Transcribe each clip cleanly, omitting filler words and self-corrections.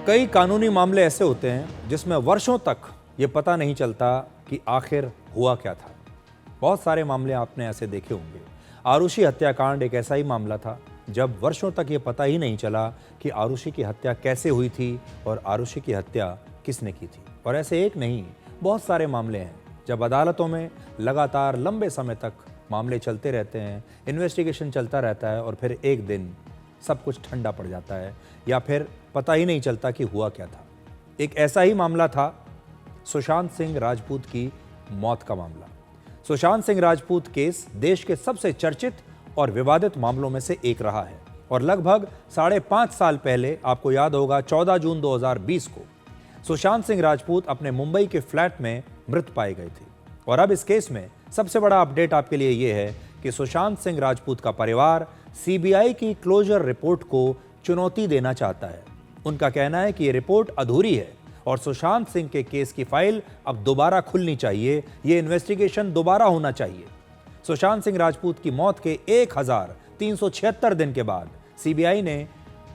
कई कानूनी मामले ऐसे होते हैं जिसमें वर्षों तक ये पता नहीं चलता कि आखिर हुआ क्या था। बहुत सारे मामले आपने ऐसे देखे होंगे। आरुषि हत्याकांड एक ऐसा ही मामला था जब वर्षों तक ये पता ही नहीं चला कि आरुषि की हत्या कैसे हुई थी और आरुषि की हत्या किसने की थी। और ऐसे एक नहीं, बहुत सारे मामले हैं जब अदालतों में लगातार लंबे समय तक मामले चलते रहते हैं, इन्वेस्टिगेशन चलता रहता है और फिर एक दिन सब कुछ ठंडा पड़ जाता है या फिर पता ही नहीं चलता कि हुआ क्या था। एक ऐसा ही मामला था सुशांत सिंह राजपूत की मौत का मामला। सुशांत सिंह राजपूत केस देश के सबसे चर्चित और विवादित मामलों में से एक रहा है और लगभग 5.5 साल पहले, आपको याद होगा 14 जून 2020 को सुशांत सिंह राजपूत अपने मुंबई के फ्लैट में मृत पाए गए थे। और अब इस केस में सबसे बड़ा अपडेट आपके लिए यह है कि सुशांत सिंह राजपूत का परिवार सीबीआई की क्लोजर रिपोर्ट को चुनौती देना चाहता है। उनका कहना है कि ये रिपोर्ट अधूरी है और सुशांत सिंह के केस की फाइल अब दोबारा खुलनी चाहिए, ये इन्वेस्टिगेशन दोबारा होना चाहिए। सुशांत सिंह राजपूत की मौत के 1376 दिन के बाद सीबीआई ने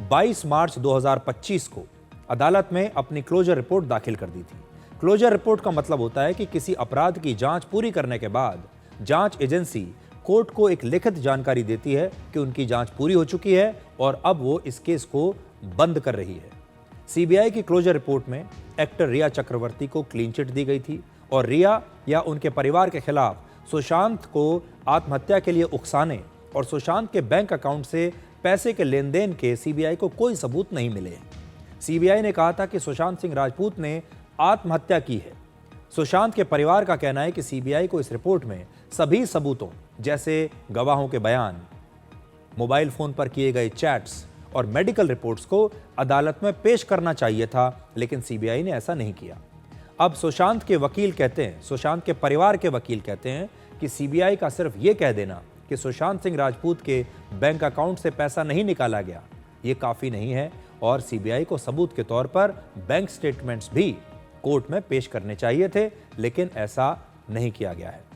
22 मार्च 2025 को अदालत में अपनी क्लोजर रिपोर्ट दाखिल कर दी थी। क्लोजर रिपोर्ट का मतलब होता है कि किसी अपराध की जांच पूरी करने के बाद जांच एजेंसी कोर्ट को एक लिखित जानकारी देती है कि उनकी जांच पूरी हो चुकी है और अब वो इस केस को बंद कर रही है। सीबीआई की क्लोजर रिपोर्ट में एक्टर रिया चक्रवर्ती को क्लीन चिट दी गई थी और रिया या उनके परिवार के खिलाफ सुशांत को आत्महत्या के लिए उकसाने और सुशांत के बैंक अकाउंट से पैसे के लेन देन के सीबीआई को कोई सबूत नहीं मिले। सीबीआई ने कहा था कि सुशांत सिंह राजपूत ने आत्महत्या की है। सुशांत के परिवार का कहना है कि सीबीआई को इस रिपोर्ट में सभी सबूतों जैसे गवाहों के बयान, मोबाइल फोन पर किए गए चैट्स और मेडिकल रिपोर्ट्स को अदालत में पेश करना चाहिए था, लेकिन सीबीआई ने ऐसा नहीं किया। अब सुशांत के वकील कहते हैं, सुशांत के परिवार के वकील कहते हैं कि सीबीआई का सिर्फ ये कह देना कि सुशांत सिंह राजपूत के बैंक अकाउंट से पैसा नहीं निकाला गया, ये काफी नहीं है और सीबीआई को सबूत के तौर पर बैंक स्टेटमेंट्स भी कोर्ट में पेश करने चाहिए थे, लेकिन ऐसा नहीं किया गया है।